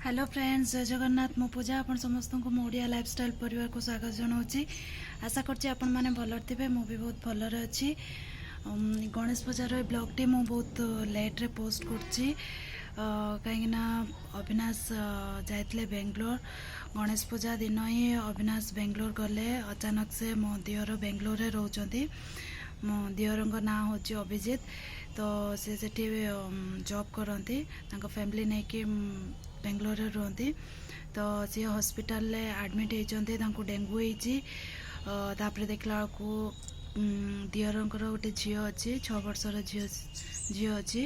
Hello friends, जय जगन्नाथ। मो पूजा आपण समस्त को मो ओडिया लाइफस्टाइल परिवार को स्वागत जनाऊँगी। आशा करछि आपण माने भलर थिबे। मु भी बहुत भलर अछि। गणेश पूजार ब्लॉग टी मु बहुत लेट रे पोस्ट करछि कहीं ना अविनाश जाइतले बेंगलोर। गणेश पूजा दिन ही अविनाश बेंगलोर गले। अचानक से मो दियर बेंगलोर रे रहउचंती। मो दियर ना होची अभिजीत। तो से सेठी जॉब करती फैमिली नहीं कि बेंगलोर रुहती। तो सी हॉस्पिटल ले एडमिट होती। डेंगू होती। देखला को दियरंकर गोटे झी अच्छी 6 वर्षर झी अच्छी।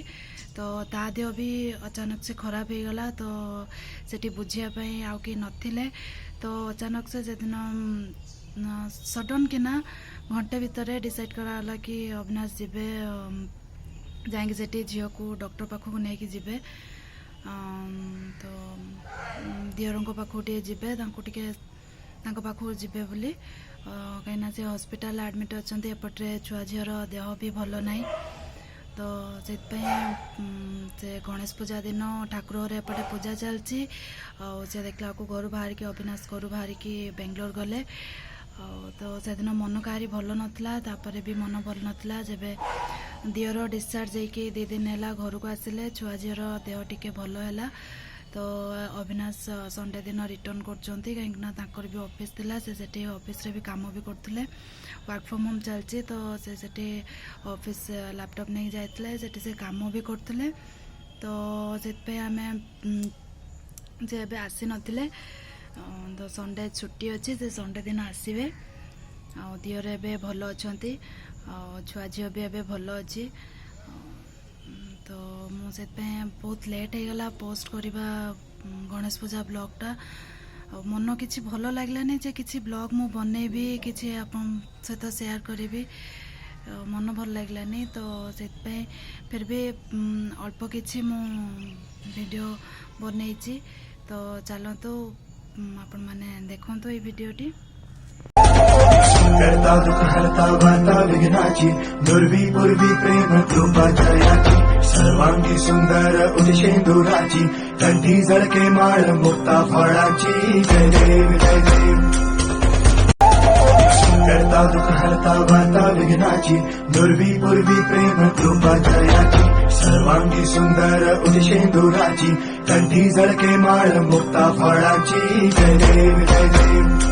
तो ता देह भी अचानक से खराब हो गला। तो सेठी बुझापी आउ कि नथिले। तो अचानक से दिन सडन कि घंटे भितर डिसाइड कराला कि अविनाश जीवे जाएंगे सेठी झील को डॉक्टर पाखक नहीं जीवे। तो दियर पाखक जीवे पाखक जीवे बोली कहीं से हॉस्पिटल एडमिट अच्छा। एपटे छुआ झीर देह भी भल ना। तो से गणेश पूजा दिन ठाकुर घरे एपटे पूजा चलती। से देखला को घर बाहर की अविनाश घर बाहर की बेंगलोर गले। तो से दिन मन कहारी भल नाला। भी मन भल नाला। जब दियर डिस्चार्ज होगी 2 दिन है घर को आसिले छुआ झीर देह टिके भल है। तो अविनाश संडे दिन रिटर्न करछंती कहीं भी ऑफिस थिला। से ऑफिस रे भी काम भी करते वर्क फ्रॉम होम चलती। तो से ऑफिस लैपटॉप नहीं जाते से काम भी करते। तो से आम जे एबे आसी नथिले। तो संडे छुट्टी अच्छी से संडे दिन आसवे। दियर एबे भल अच्छी। छुआ झील भी एबे भल अच्छी। तो मुझे बहुत लेट हो गला पोस्ट करवा गणेश पूजा ब्लॉगटा। मन किसी भल लगलानी जे किसी ब्लॉग मु बनैबी किसी आपन सहित शेयर करी। मन भल लगलानी। तो से फिर भी अल्प किसी मु वीडियो बनैछि। तो चलतु आपण माने देखंतु ये वीडियोटी। करता दुख हरता वार्ता विघ्नाची दुर्वी पूर्वी प्रेम कृपा जयाची सर्वांगी सुंदर उदिशेंदुराची कंठी जळके माळ मुक्ता फळाची जय देव जय देव। करता दुख हरता वार्ता विघ्नाची दुर्वी पूर्वी प्रेम कृपा जयाची सर्वांगी सुंदर उदिशेंदुराची कंठी जळके माळ मुक्ता फळाची जय देव जय देव।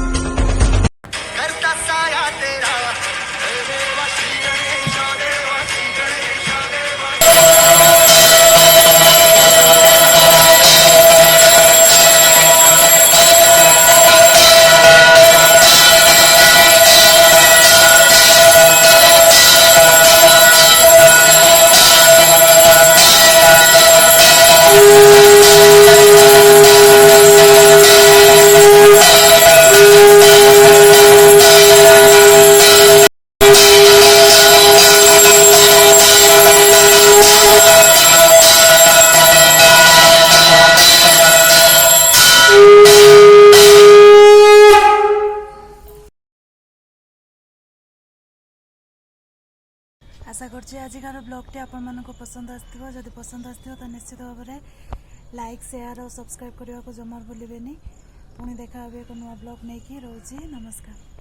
आशा करछि आजिकार ब्लॉगटी आपण मानको पसंद आस्थिबो। जदि पसंद आस्थिबो तो निश्चित भाव में लाइक शेयर और सब्सक्राइब करने को जमार भूलिबेनी। पुणी देखा एक नुआ ब्लॉग नहीं कि रोची। नमस्कार।